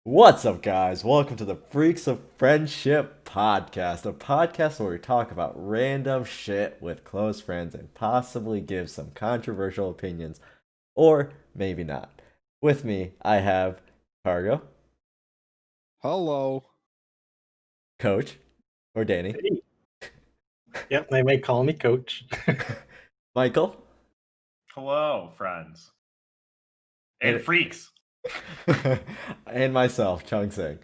What's up, guys? Welcome to the Freaks of Friendship podcast, a podcast where we talk about random shit with close friends and possibly give some controversial opinions, or maybe not. With me, I have Cargo, Hello. Coach, or Danny, Hey. Yep, they may call me coach. Michael, Hello, friends. And And- freaks. and myself, Chung Sing.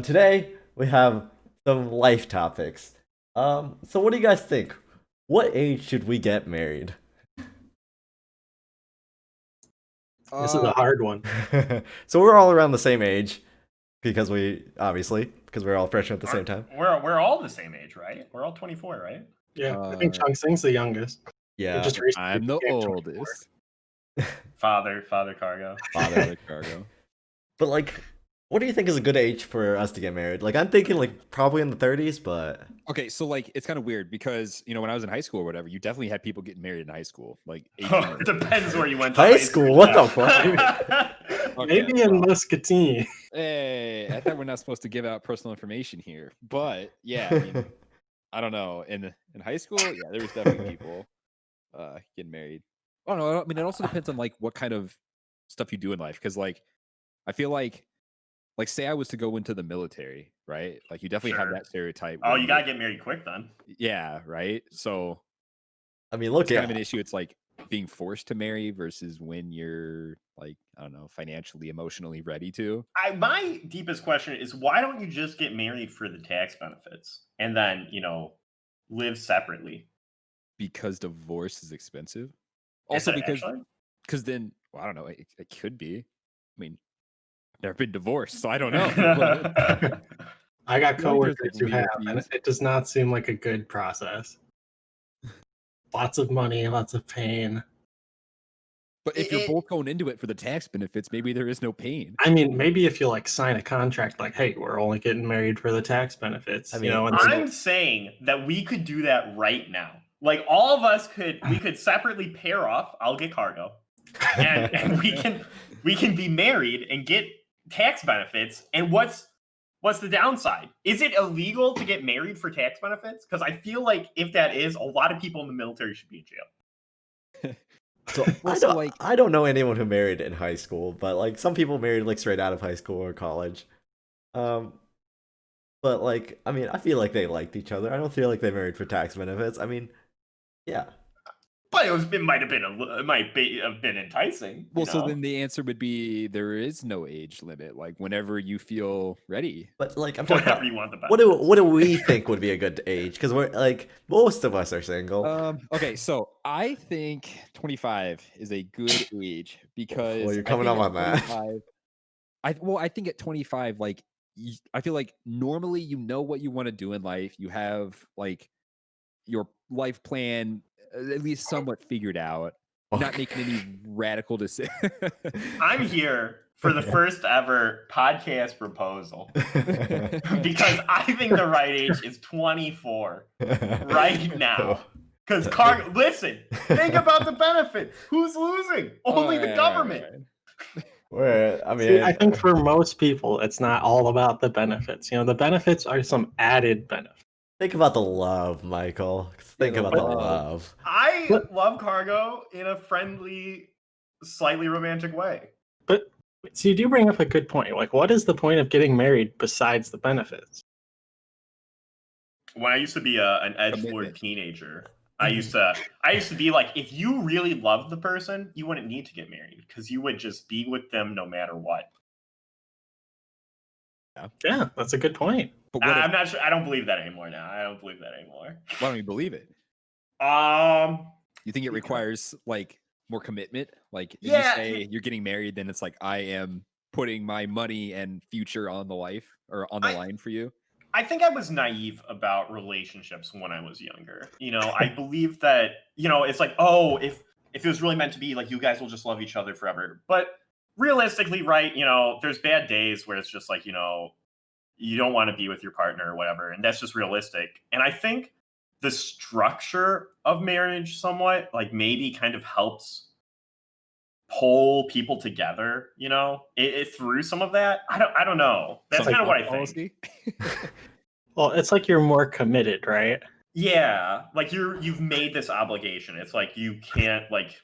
Today we have some life topics. So what do you guys think? What age should we get married? This is a hard one. So we're all around the same age because we're all freshmen at the same time. We're all the same age, right? We're all 24, right? Yeah, I think Chung Sing's the youngest. He Yeah. just recently I'm the became 24. oldest. Father cargo. Father. Cargo. But like, what do you think is a good age for us to get married? Like, I'm thinking like probably in the 30s, but Okay, so like it's kind of weird because when I was in high school or whatever, you definitely had people getting married in high school. Like 18 It depends where you went to High school? What the fuck? Okay, Maybe in Muscatine. Hey, I thought we're not supposed to give out personal information here, but yeah, I mean, I don't know. In high school, yeah, there was definitely people getting married. I don't know. I mean, it also depends on like what kind of stuff you do in life. Because like, I feel like say I was to go into the military, right? Like you definitely have Sure. that stereotype. Oh, where you gotta get married quick then. yeah, right. So I mean, look it's kind at of an issue. It's like being forced to marry versus when you're like, I don't know, financially, emotionally ready to. My deepest question is why don't you just get married for the tax benefits and then, live separately? Because divorce is expensive. Is Also it because actually? then, well, I don't know, it could be. I mean, I've never been divorced, so I don't know. I got feel like there's, coworkers like, who legal have, and fees. it does not seem like a good process. Lots of money, lots of pain. But if you're It- both going into it for the tax benefits, maybe there is no pain. I mean, maybe if you like sign a contract, like, hey, we're only getting married for the tax benefits. I mean, and I'm saying that we could do that right now. Like all of us we could separately pair off. I'll get cargo. and we can be married and get tax benefits. And what's the downside? Is it illegal to get married for tax benefits? Because I feel like if that is, a lot of people in the military should be in jail. so Also, like- I don't know anyone who married in high school, but like some people married like straight out of high school or college. But like, I mean, I feel like they liked each other. I don't feel like they married for tax benefits. I mean, yeah. But it might have been enticing. Well, so then the answer would be there is no age limit. Like whenever you feel ready. But like, I'm talking whatever about you want the what do we think would be a good age? Because we're like most of us are single. Okay, so I think 25 is a good age because Well, you're I coming think up at on that. 25 I think at 25, like I feel like normally you know what you want to do in life. You have like your life plan at least somewhat figured out. You're not making any radical decisions. I'm here for the first ever podcast proposal because I think the right age is 24 right now. Because listen, think about the benefits. Who's losing? Only the government. I mean, See, I think for most people, it's not all about the benefits. The benefits are some added benefits. think about the love, Michael. Think the about the love. love. I But- love cargo in a friendly, slightly romantic way. But so you do bring up a good point. Like, what is the point of getting married besides the benefits? When I used to be an edgelord Commitment. teenager, I used to be like, if you really loved the person, you wouldn't need to get married because you would just be with them no matter what. Yeah, that's a good point. But what if, I'm not sure. I don't believe that anymore now. I don't believe that anymore. why don't you believe it? You think it requires like more commitment? Like if Yeah. you say you're getting married, then it's like I am putting my money and future on the line for you. I think I was naive about relationships when I was younger. I believe that, it's like, oh, if it was really meant to be, like, you guys will just love each other forever. But realistically, right, there's bad days where it's just like, you don't want to be with your partner or whatever. And that's just realistic. And I think the structure of marriage somewhat, like, maybe kind of helps pull people together, you know, it through some of that. I don't know. That's So, kind of what I think. Policy? Well, it's like you're more committed, right? Yeah, like you've made this obligation. It's like you can't like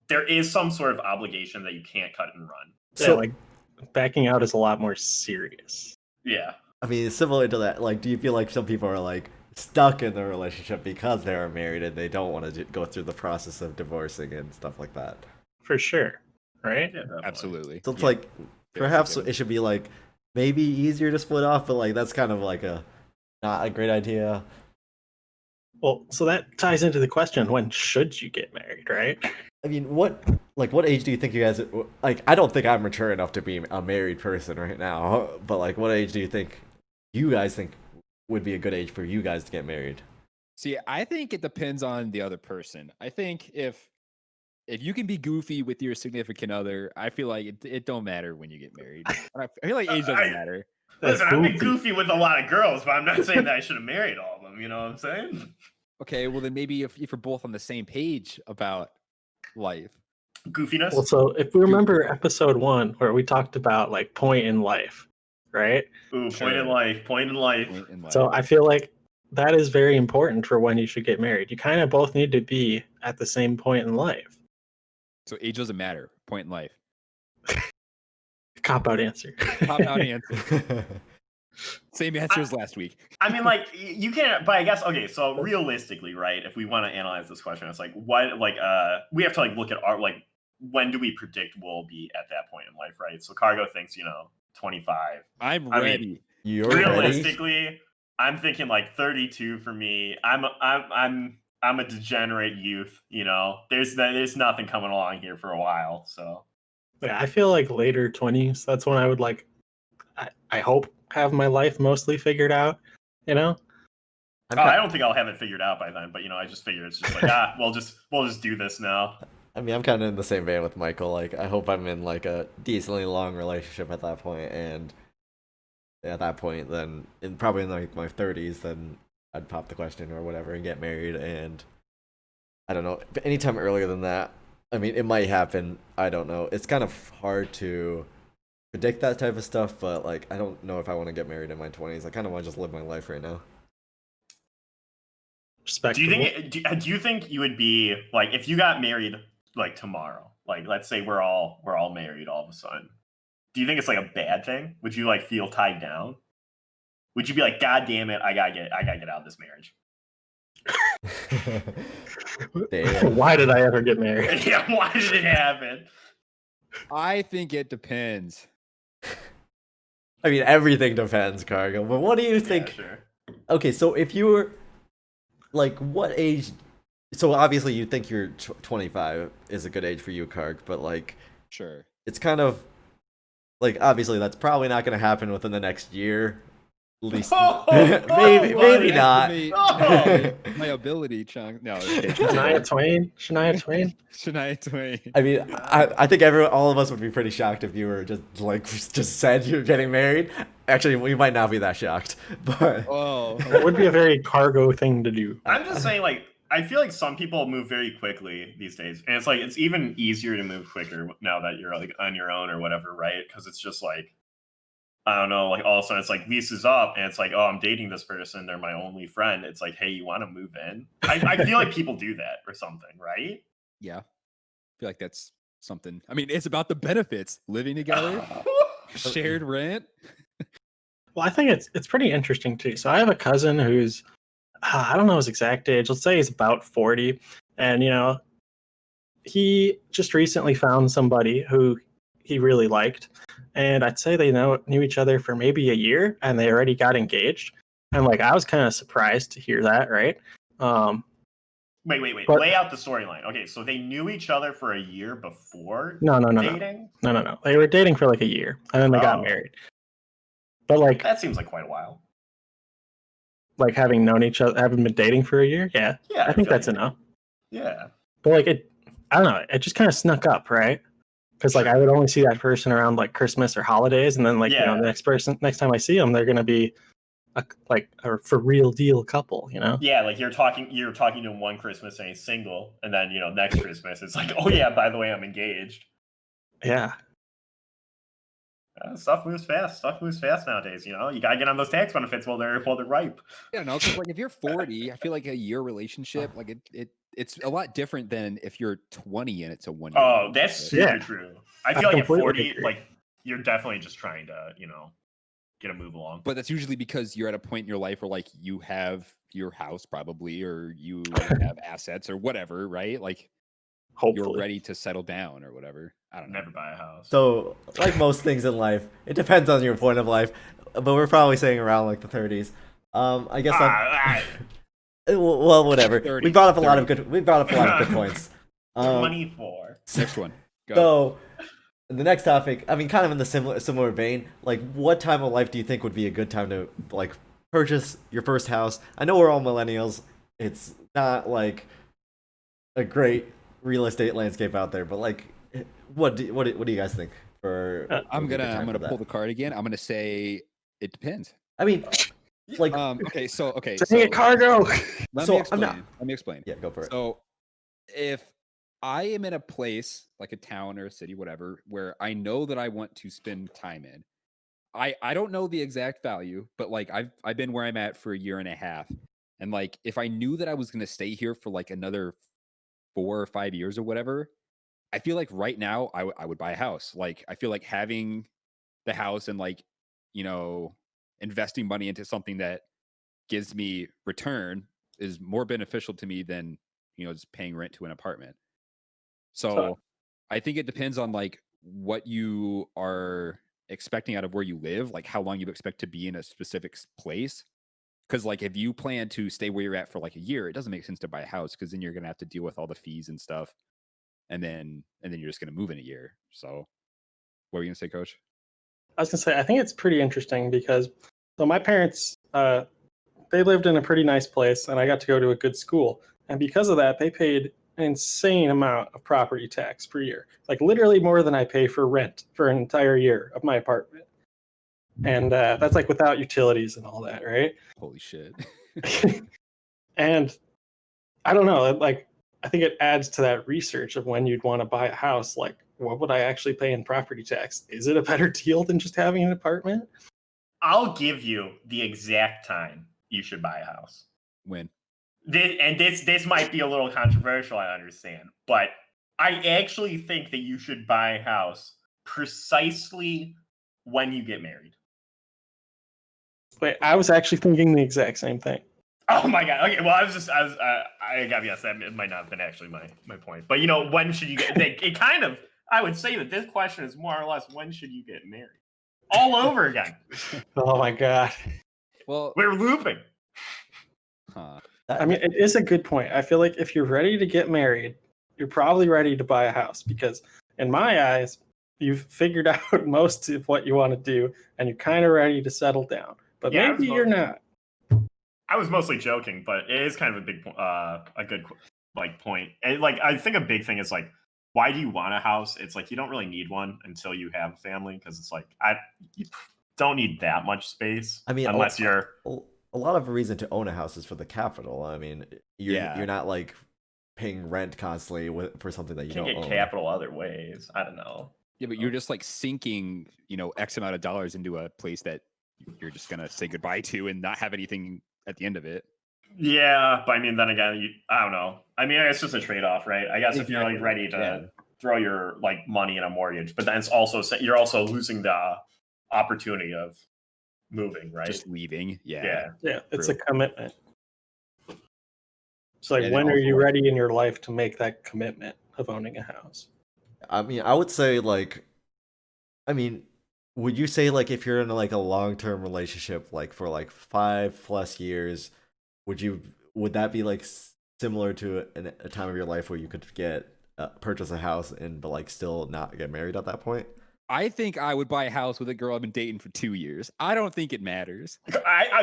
there is some sort of obligation that you can't cut and run. Yeah, So, like backing out is a lot more serious. Yeah. I mean, similar to that, like, do you feel like some people are like stuck in their relationship because they are married and they don't want to go through the process of divorcing and stuff like that? For sure. Right? Yeah, definitely. Absolutely. So it's Yeah. like perhaps given. it should be like maybe easier to split off, but like that's kind of like a not a great idea. Well, so that ties into the question, when should you get married, right? I mean, what age do you think you guys like? I don't think I'm mature enough to be a married person right now, but like, what age do you think you guys think would be a good age for you guys to get married? See, I think it depends on the other person. I think if you can be goofy with your significant other, I feel like it don't matter when you get married. And I feel like age doesn't matter. Listen, I've been goofy. goofy with a lot of girls, but I'm not saying that I should have married all of them. You know what I'm saying? Okay, well then maybe if you're both on the same page about life. Goofiness. Well, so if we remember episode 1 where we talked about like point in life, right? Ooh, Sure. point in life. Point in life. Point in life. So I feel like that is very important for when you should get married. You kind of both need to be at the same point in life. So age doesn't matter. Point in life. Cop out answer. Top out answer. Same answer as last week. I mean, like you can't. But I guess okay. So realistically, right? If we want to analyze this question, it's like what, like, we have to like look at our like when do we predict we'll be at that point in life, right? So Cargo thinks 25. I'm I mean, ready. You're ready? Realistically, I'm thinking like 32 for me. I'm a degenerate youth. You know, there's nothing coming along here for a while. So Yeah, I feel like later 20s, that's when I would like, I hope, have my life mostly figured out, you know? I don't think I'll have it figured out by then. But I just figure it's just like we'll just do this now. I mean, I'm kind of in the same vein with Michael. Like, I hope I'm in like a decently long relationship at that point, and at that point, then probably in like my 30s, then I'd pop the question or whatever and get married. And I don't know, anytime earlier than that, I mean, it might happen. I don't know. It's kind of hard to predict that type of stuff, but like, I don't know if I want to get married in my 20s. I kind of want to just live my life right now. Respectable. Do you think you would be like if you got married like tomorrow? Like, let's say we're all married all of a sudden. Do you think it's like a bad thing? Would you like feel tied down? Would you be like, God damn it, I gotta get out of this marriage? Damn. Why did I ever get married? Yeah, why did it happen? I think it depends. I mean, everything depends, Cargo. But what do you think? Yeah, sure. Okay, so if you were like, what age? So obviously, you think you're 25 is a good age for you, Karg. But like, Sure. it's kind of like obviously that's probably not going to happen within the next year. At least, maybe buddy. not. Oh. My ability, Chunk. No, Shania Twain? Shania Twain. I mean, I think all of us would be pretty shocked if you were just said you're getting married. Actually, we might not be that shocked, but Oh, It would be a very Cargo thing to do. I'm just saying, like, I feel like some people move very quickly these days, and it's like it's even easier to move quicker now that you're like on your own or whatever, right? Because it's just like, I don't know, like all of a sudden it's like lease is up, and it's like, oh, I'm dating this person, they're my only friend. It's like, hey, you want to move in? I feel like people do that or something, right? yeah. I feel like that's something. I mean, it's about the benefits: living together, shared rent. Well, I think it's pretty interesting too. So I have a cousin who's I don't know his exact age. Let's say he's about 40, and he just recently found somebody who he really liked, and I'd say they knew each other for maybe a year, and they already got engaged. And like I was kind of surprised to hear that, right? Wait. But- Lay out the storyline. Okay, so they knew each other for a year before No. dating? No. They were dating for like a year, and then they got Oh. married. But like That seems like quite a while. having known each other, having been dating for a year, yeah, Yeah, I think feel that's like- enough. Yeah. But like I don't know, it just kind of snuck up, right? Because like I would only see that person around like Christmas or holidays, and then like Yeah. the next time I see them, they're gonna be a for real deal couple, Yeah, like you're talking to him one Christmas and he's single, and then next Christmas it's like, oh yeah, by the way, I'm engaged. Yeah. Stuff moves fast. Stuff moves fast nowadays. You know, you gotta get on those tax benefits while they're ripe. Yeah, no, because like if you're 40, I feel like a year relationship, like it's a lot different than if you're 20 and it's a 1 year. Oh, that's super Yeah. true. I I feel like at completely 40, agree. like you're definitely just trying to, you know, get a move along. But that's usually because you're at a point in your life where like you have your house probably, or you have assets or whatever, right? Like you're Hopefully. ready to settle down or whatever. I don't know. Never buy a house. So, like most things in life, it depends on your point of life, but we're probably saying around like the 30s. I guess well, whatever. 30, We brought up a lot 30. of good points. 24. Next one. Go. So, the next topic, I mean, kind of in the similar vein, like, what time of life do you think would be a good time to like purchase your first house? I know we're all millennials. It's not like a great real estate landscape out there, but like, what do you guys think? I'm gonna pull the card again. I'm gonna say it depends. I mean, like, Okay, so Dang it, Cargo. let So, me I'm explain. not- Let me explain. yeah, go for it. So if I am in a place like a town or a city, whatever, where I know that I want to spend time in, I don't know the exact value, but like I've been where I'm at for a year and a half, and like if I knew that I was gonna stay here for like another 4 or 5 years or whatever, I feel like right now I would buy a house. Like I feel like having the house and like, you know, investing money into something that gives me return is more beneficial to me than, you know, just paying rent to an apartment. So I think it depends on like what you are expecting out of where you live, like how long you expect to be in a specific place. Because like if you plan to stay where you're at for like a year, it doesn't make sense to buy a house because then you're gonna have to deal with all the fees and stuff, and then you're just gonna move in a year. So what were you gonna say, Coach? I was gonna say I think it's pretty interesting because so my parents they lived in a pretty nice place and I got to go to a good school. And because of that, they paid an insane amount of property tax per year. Like literally more than I pay for rent for an entire year of my apartment. And that's like without utilities and all that, right? Holy shit. And I don't know, like I think it adds to that research of when you'd want to buy a house. Like, what would I actually pay in property tax? Is it a better deal than just having an apartment? I'll give you the exact time you should buy a house. When? This might be a little controversial, I understand, but I actually think that you should buy a house precisely when you get married. Wait, I was actually thinking the exact same thing. Oh my god. Okay, well, I guess that it might not have been actually my point. But you know, when should you get it kind of I would say that this question is more or less when should you get married? All over again. Oh my god. Well, We're looping. huh. I mean, it is a good point. I feel like if you're ready to get married, you're probably ready to buy a house because, in my eyes, you've figured out most of what you want to do and you're kind of ready to settle down. But Yeah, maybe you're not. I was mostly joking, but it is kind of a big, a good like point. And like, I think a big thing is like, why do you want a house? It's like you don't really need one until you have a family because it's like you don't need that much space. I mean, unless you're a lot of reason to own a house is for the capital. I mean, you're not like paying rent constantly for something that you can don't get own. capital other ways. I don't know. Yeah, but you're just like sinking, you know, X amount of dollars into a place that you're just gonna say goodbye to and not have anything at the end of it. Yeah, but I mean, then again, I don't know. I mean, it's just a trade-off, right? I guess if you're like ready to throw your like money in a mortgage, but then it's also you're also losing the opportunity of moving, right? Just leaving. Yeah, it's True. a commitment. It's like, And when are also, you like- ready in your life to make that commitment of owning a house? I mean, I would say like, I mean, would you say like if you're in like a long-term relationship, like for like 5+ years, would that be like similar to a time of your life where you could purchase a house and but like still not get married at that point? I think I would buy a house with a girl I've been dating for 2 years. I don't think it matters.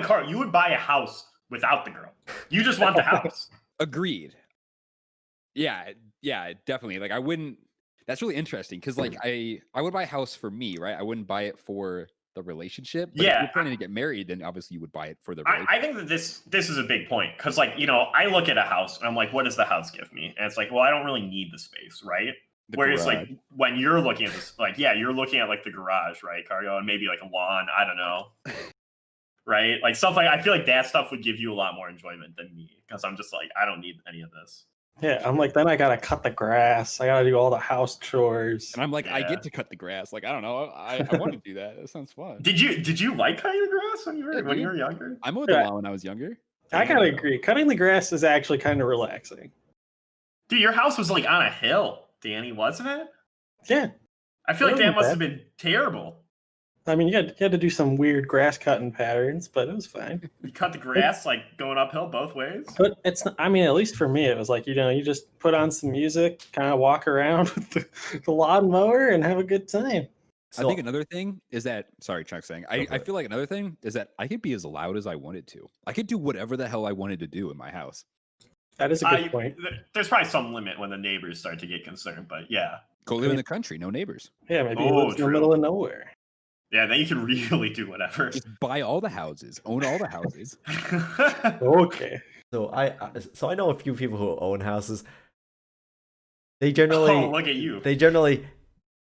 Carl, you would buy a house without the girl. You just want the house. Agreed. Yeah, definitely. Like I wouldn't. That's really interesting because like I would buy a house for me, right? I wouldn't buy it for the relationship. But if Yeah, you're planning to get married, then obviously you would buy it for the I relationship. think that this is a big point because, like, you know, I look at a house and I'm like, what does the house give me? And it's like, well, I don't really need the space, right? The Whereas garage. like when you're looking at this, like you're looking at like the garage, right, Cargo, and maybe like a lawn. I don't know, right? Like stuff like I feel like that stuff would give you a lot more enjoyment than me because I'm just like I don't need any of this. Yeah, I'm like, then I gotta cut the grass. I gotta do all the house chores. And I'm like, I Yeah. get to cut the grass. Like, I don't know. I want to do that. That sounds fun. Did you like cutting the grass when you were Yeah, when you dude. were younger? I mowed the Yeah. lawn when I was younger. I gotta agree. Cutting the grass is actually kind of relaxing. Dude, your house was like on a hill, Danny, wasn't it? Yeah, I feel It like that wasn't must bad. have been terrible. I mean, you had to do some weird grass cutting patterns, but it was fine. You cut the grass like going uphill both ways. But it's not, I mean, at least for me, it was like, you just put on some music, kind of walk around with the lawnmower and have a good time. I think another thing is that, sorry, Chuck saying, Go for I it. feel like another thing is that I could be as loud as I wanted to. I could do whatever the hell I wanted to do in my house. That is a good point. There's probably some limit when the neighbors start to get concerned, but yeah. Go live in the country, no neighbors. Yeah, maybe Oh, he lives in the true. middle of nowhere. Yeah, then you can really do whatever. Just buy all the houses, own all the houses. Okay. So I know a few people who own houses. They generally Oh, look at you. They generally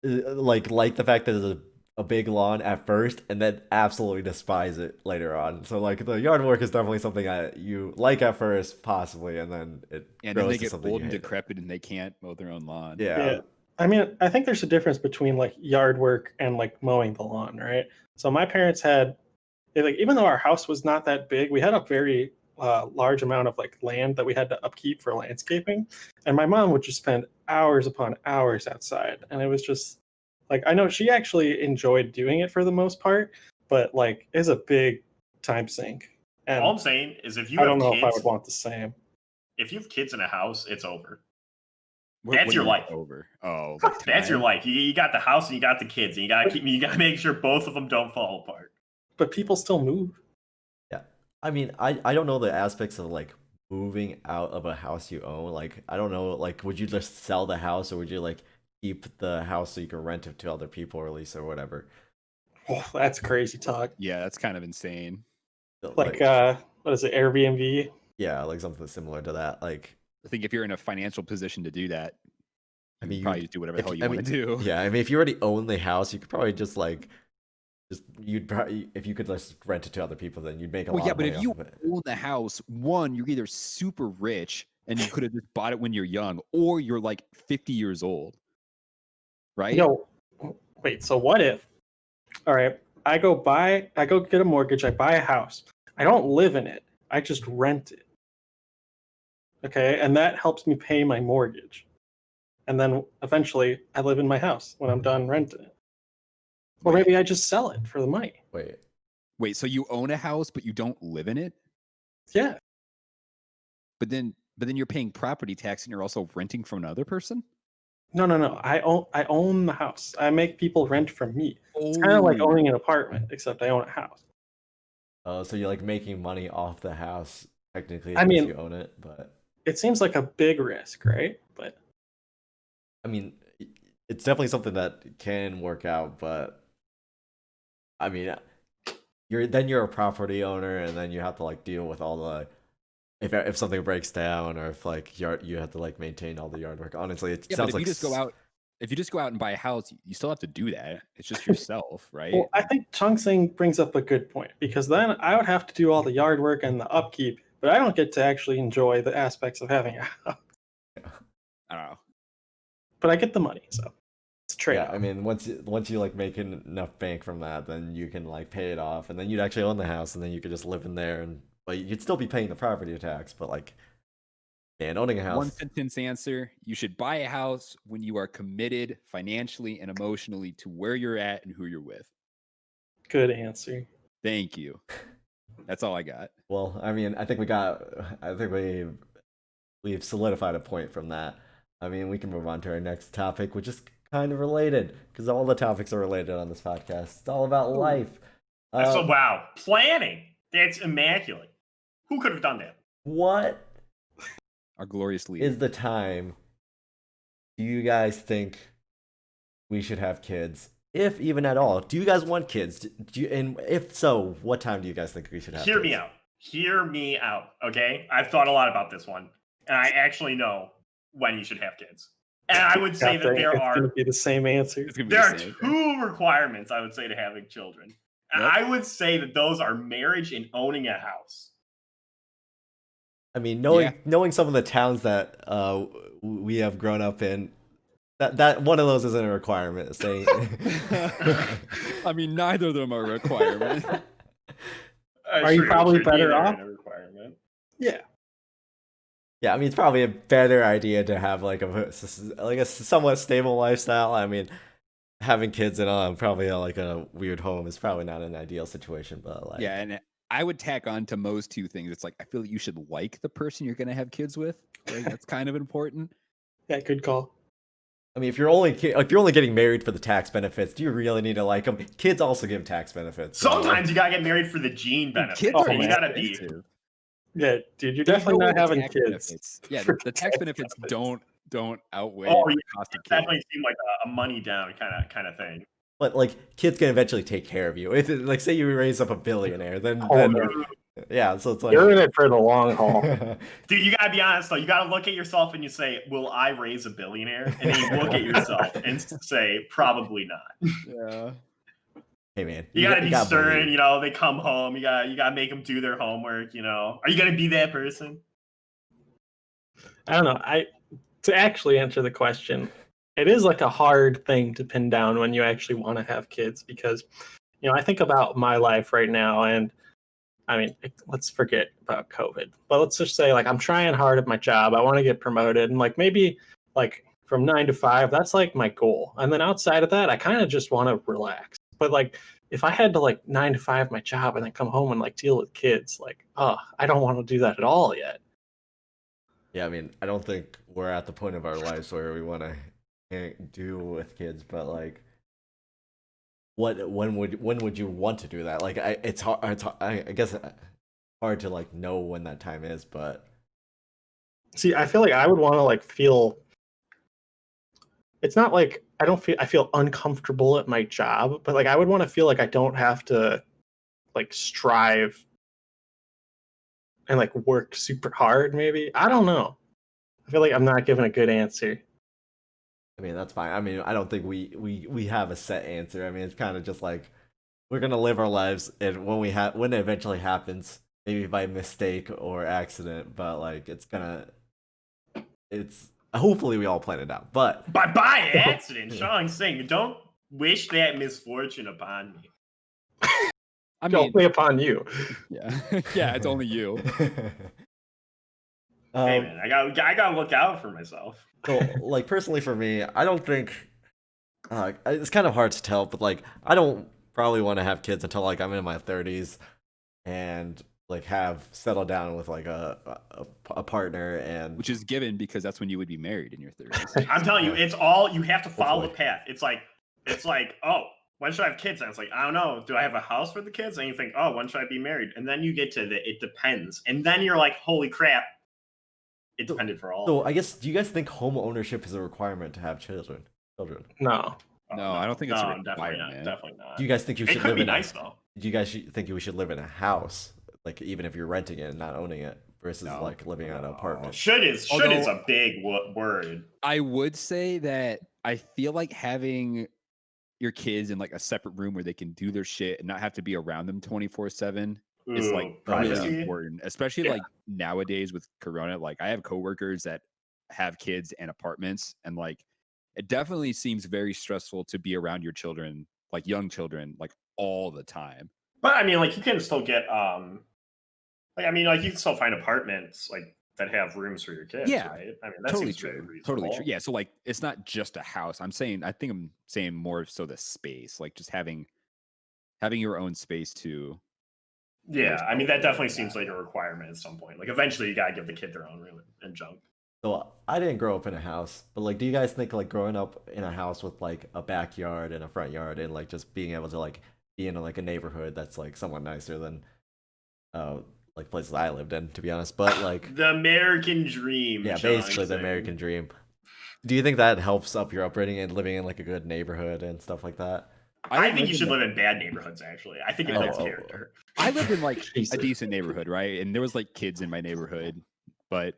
like the fact that there's a big lawn at first, and then absolutely despise it later on. So like the yard work is definitely something you like at first, possibly, and then it And grows then they to get something old you and hate. decrepit and they can't mow their own lawn. Yeah. I mean, I think there's a difference between like yard work and like mowing the lawn, right? So my parents had, even though our house was not that big, we had a very large amount of like land that we had to upkeep for landscaping, and my mom would just spend hours upon hours outside, and it was just like, I know she actually enjoyed doing it for the most part, but like it's a big time sink, and All I'm saying is if you I have don't know kids, if I would want the same. if you have kids in a house, it's over. What- That's what your do you mean life. Over. Oh, That's your time? life. You got the house and you got the kids, and you gotta make sure both of them don't fall apart. But people still move. I mean, I don't know the aspects of like moving out of a house you own. Like I don't know, like would you just sell the house, or would you like keep the house so you can rent it to other people or lease or whatever? Oh, that's crazy talk. Yeah, that's kind of insane. Like what is it, Airbnb? yeah, like something similar to that. Like I think if you're in a financial position to do that, I you mean, can probably just do whatever the if- hell you I want to do. yeah, I mean, if you already own the house, you could probably just you'd probably, if you could just rent it to other people, then you'd make a Well, lot yeah, of but money if you off of it. own the house, one, you're either super rich and you could have just bought it when you're young, or you're like 50 years old, right? Yo, wait, so what if, all right, I go get a mortgage, I buy a house. I don't live in it. I just rent it. Okay, and that helps me pay my mortgage. And then eventually I live in my house when I'm done renting it. Or Wait. maybe I just sell it for the money. Wait, so you own a house but you don't live in it? Yeah. But then you're paying property tax and you're also renting from another person? No. I own the house. I make people rent from me. It's kind of like Oh. owning an apartment, except I own a house. So you're like making money off the house technically, I because mean- you own it, but It seems like a big risk, right? But I mean, it's definitely something that can work out, but I mean, you're a property owner, and then you have to like deal with all the if something breaks down, or if like you have to like maintain all the yard work. Honestly, it Yeah, but sounds if like you just go out and buy a house, you still have to do that. It's just yourself, right? well, I think Chungsing brings up a good point, because then I would have to do all the yard work and the upkeep, but I don't get to actually enjoy the aspects of having a house. I don't know. But I get the money, so it's a trade. Yeah, I mean, once you like make enough bank from that, then you can like pay it off, and then you'd actually own the house, and then you could just live in there, and but you'd still be paying the property tax. But like, man, owning a house, One sentence answer: you should buy a house when you are committed financially and emotionally to where you're at and who you're with. Good answer. Thank you. That's all I got. well, I mean, I think we've solidified a point from that. I mean, we can move on to our next topic, which is kind of related, because all the topics are related on this podcast. It's all about life. So wow, planning. That's immaculate. Who could have done that? What Our glorious lead. is the time do you guys think we should have kids, if even at all? Do you guys want kids? And if so, what time do you guys think we should have Hear kids? me out. Hear me out. Okay, I've thought a lot about this one, and I actually know when you should have kids. And I would say that there it's are going to be the same answer. It's gonna be there the are same. two requirements I would say to having children. And Yep. I would say that those are marriage and owning a house. I mean, knowing some of the towns that we have grown up in, that one of those isn't a requirement. Saying, I mean, neither of them are a requirement. Are you probably better neither off? in a requirement. Yeah. yeah, I mean, it's probably a better idea to have like a somewhat stable lifestyle. I mean, having kids and probably like a weird home is probably not an ideal situation, but like Yeah, and I would tack on to Mo's two things. It's like I feel like you should like the person you're gonna have kids with. Right? That's kind of important. Yeah, good call. I mean, if you're only getting married for the tax benefits, do you really need to like them? Kids also give tax benefits. So. Sometimes you gotta get married for the gene benefits. Kids Oh, are you gotta be. expensive. Yeah, dude, you're There's definitely no not having tax kids. benefits. Yeah, for the tax tax benefits benefits. don't outweigh Oh, the yeah, cost of kids. definitely seem like a money down kind of thing. But like kids can eventually take care of you. If like say you raise up a billionaire, then no. yeah, so it's like You're in it for the long haul. Dude, you gotta be honest though. You gotta look at yourself and you say, "Will I raise a billionaire?" And then you look at yourself and say, "Probably not." Yeah. hey man, You gotta be stern. believe. You know, they come home. You gotta make them do their homework. You know, are you gonna be that person? I don't know. To actually answer the question, it is like a hard thing to pin down when you actually want to have kids because, I think about my life right now and I mean, let's forget about COVID, but let's just say like I'm trying hard at my job. I want to get promoted and like maybe like from 9 to 5, that's like my goal. And then outside of that, I kind of just want to relax. But like if I had to like 9 to 5 my job and then come home and like deal with kids, like, I don't want to do that at all yet. Yeah, I mean, I don't think we're at the point of our lives where we want to do with kids, but like, when would you want to do that? Like, it's hard. I guess hard to like know when that time is, but See, I feel like I would want to like feel. It's not like I feel uncomfortable at my job, but like I would want to feel like I don't have to like strive and like work super hard. Maybe I don't know. I feel like I'm not giving a good answer. I mean, that's fine. I mean, I don't think we have a set answer. I mean, it's kind of just like we're gonna live our lives, and when it eventually happens, maybe by mistake or accident, but like it's hopefully we all plan it out. But By accident, Sean saying, "Don't wish that misfortune upon me." I mean, Only upon you. yeah, yeah, it's only you. Hey man, I gotta look out for myself. So, like personally for me, I don't think it's kind of hard to tell, but like I don't probably want to have kids until like I'm in my 30s and like have settled down with like a partner and Which is given because that's when you would be married in your 30s. I'm telling you, it's all you have to follow the Hopefully. path. It's like, oh, when should I have kids? And it's like, I don't know. Do I have a house for the kids? And you think, oh, when should I be married? And then you get to it depends. And then you're like, holy crap, it depended for all. So I guess, do you guys think home ownership is a requirement to have children? No. No, I don't think it's a definitely not. requirement. Definitely not. Do you guys think you It should could live be in nice though. Do you guys think we should live in a house, like even if you're renting it and not owning it, versus No. like living in an apartment? Should is Although- a big word. I would say that I feel like having your kids in like a separate room where they can do their shit and not have to be around them 24/7 is like Ooh, really privacy. important, especially Yeah. like nowadays with Corona. Like I have coworkers that have kids and apartments, and like it definitely seems very stressful to be around your children, like young children, like all the time. But I mean, like you can still get like you can still find apartments like that have rooms for your kids, Yeah, right? I mean, that Totally seems very true. Totally true. reasonable. Yeah. So like it's not just a house. I think I'm saying more so the space, like just having your own space too. Yeah, I mean that definitely seems like a requirement at some point. Like eventually you gotta give the kid their own room and junk. So I didn't grow up in a house, but like, do you guys think like growing up in a house with like a backyard and a front yard and like just being able to like be in like a neighborhood that's like somewhat nicer than like places I lived in, to be honest, but like The American dream. yeah, Sean basically the saying. American dream. Do you think that helps up your upbringing and living in like a good neighborhood and stuff like that? I don't think you should in- live in bad neighborhoods. Actually, I think it Oh, builds oh, character. I lived in like a Jesus. decent neighborhood, right? And there was like kids in my neighborhood, but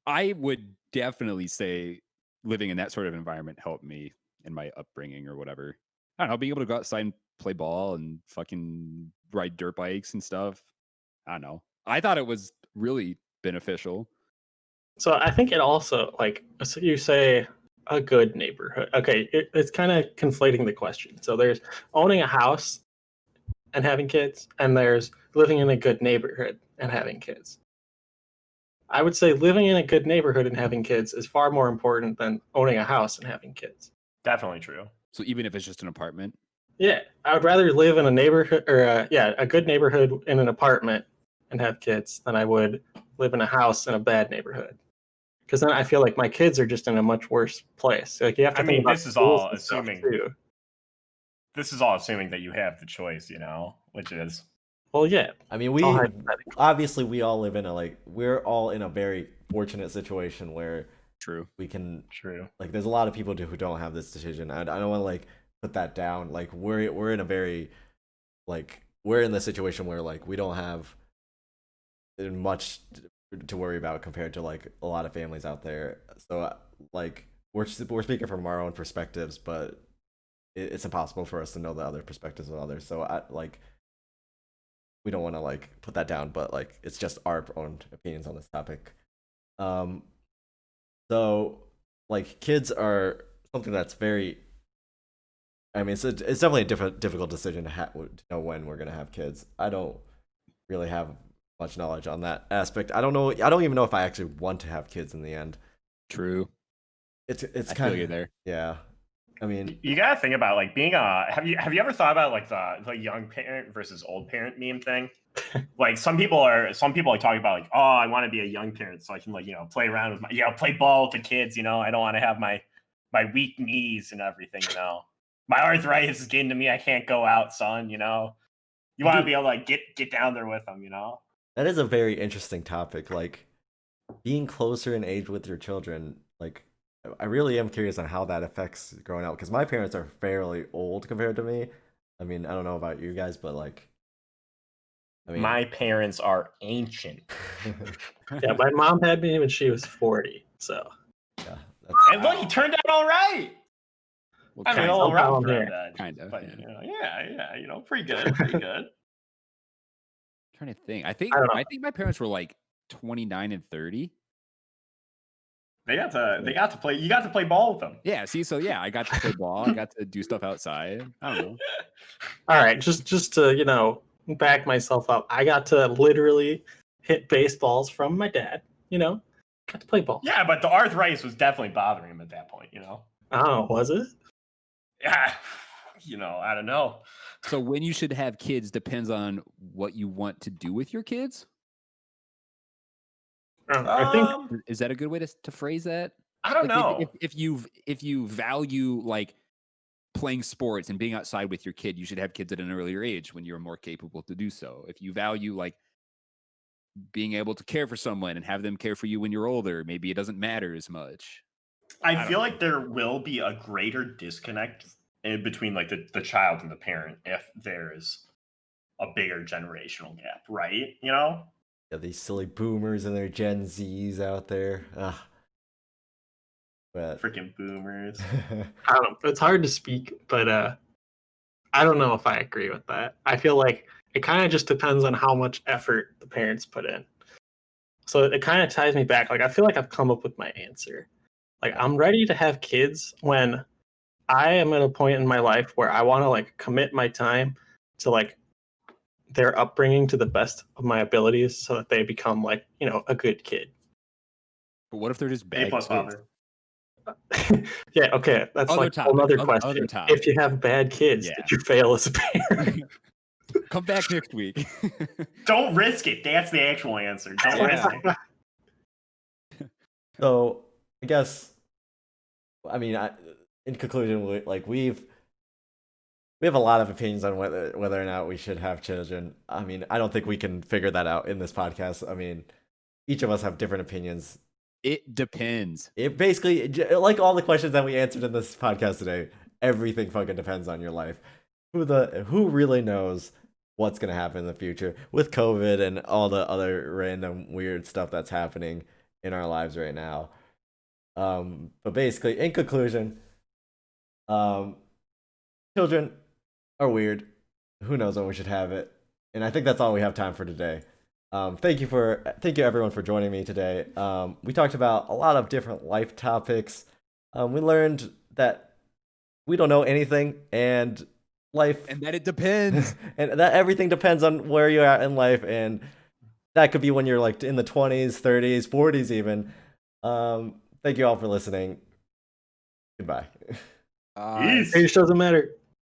I would definitely say living in that sort of environment helped me in my upbringing or whatever. I don't know, being able to go outside and play ball and fucking ride dirt bikes and stuff. I don't know. I thought it was really beneficial. So I think it also, like, so you say a good neighborhood. Okay, it's kind of conflating the question. So there's owning a house and having kids, and there's living in a good neighborhood and having kids. I would say living in a good neighborhood and having kids is far more important than owning a house and having kids. Definitely true. So even if it's just an apartment, Yeah, I would rather live in a neighborhood or a good neighborhood in an apartment and have kids than I would live in a house in a bad neighborhood. Because then I feel like my kids are just in a much worse place. Like you have to I think mean, about this is schools all and stuff, assuming too. this is all assuming that you have the choice, which is Well, yeah, I mean, it's all hypothetical. obviously we all live in we're all in a very fortunate situation where true. we can true. like there's a lot of people who don't have this decision. I don't want to like put that down. Like we're in a very like we're in the situation where like we don't have much to worry about compared to like a lot of families out there. So like we're speaking from our own perspectives, but it's impossible for us to know the other perspectives of others. So we don't want to like put that down, but like it's just our own opinions on this topic. So like kids are something that's very. I mean, it's definitely a difficult decision to know when we're gonna have kids. I don't really have much knowledge on that aspect. I don't know. I don't even know if I actually want to have kids in the end. True. It's I kind feel you of there. yeah. I mean, You gotta think about like being have you ever thought about like the young parent versus old parent meme thing? Like some people are talking about like, oh, I want to be a young parent so I can like play around with play ball with the kids. I don't want to have my weak knees and everything. My arthritis is getting to me. I can't go out, son. You want to be able to like get down there with them. that is a very interesting topic. Like being closer in age with your children. Like I really am curious on how that affects growing up because my parents are fairly old compared to me. I mean, I don't know about you guys, but like, I mean, my parents are ancient. Yeah, my mom had me when she was 40. So yeah, and look, he turned out all right. Well, I mean, a kind little of. rough for Yeah. that. Kind of, But yeah. pretty good, pretty good. Trying to think. I think my parents were like 29 and 30. They got to play. You got to play ball with them. Yeah. See, so yeah, I got to play ball. I got to do stuff outside. I don't know. All right, just to back myself up, I got to literally hit baseballs from my dad. Got to play ball. Yeah, but the arthritis was definitely bothering him at that point. Oh, was it? Yeah, I don't know. So when you should have kids depends on what you want to do with your kids. I think Is that a good way to phrase that? I don't know. If you value like playing sports and being outside with your kid, you should have kids at an earlier age when you're more capable to do so. If you value like being able to care for someone and have them care for you when you're older, maybe it doesn't matter as much. I feel like there will be a greater disconnect between like the child and the parent if there's a bigger generational gap, right? yeah, these silly boomers and their Gen Zs out there. But Freaking boomers. I don't know. It's hard to speak, but I don't know if I agree with that. I feel like it kind of just depends on how much effort the parents put in. So it kind of ties me back. Like I feel like I've come up with my answer. Like I'm ready to have kids when I am at a point in my life where I want to like commit my time to like their upbringing to the best of my abilities so that they become like, a good kid. But what if they're just bad A plus kids? father. Yeah, okay. That's Other like topic, another other question. topic. If you have bad kids, Yeah. did you fail as a parent? Come back next week. Don't risk it. That's the actual answer. Don't risk it. so I guess, I mean, in conclusion, we have a lot of opinions on whether or not we should have children. I mean, I don't think we can figure that out in this podcast. I mean, each of us have different opinions. It depends. It basically, like all the questions that we answered in this podcast today, everything fucking depends on your life. Who really knows what's gonna happen in the future with COVID and all the other random weird stuff that's happening in our lives right now. But basically, in conclusion, children are weird. Who knows when we should have it? And I think that's all we have time for today. Thank you everyone for joining me today. We talked about a lot of different life topics. We learned that we don't know anything, and life, And that it depends. and that everything depends on where you're at in life, and that could be when you're like in the 20s, 30s, 40s even. Thank you all for listening. Goodbye. Uh, Peace. Age doesn't matter.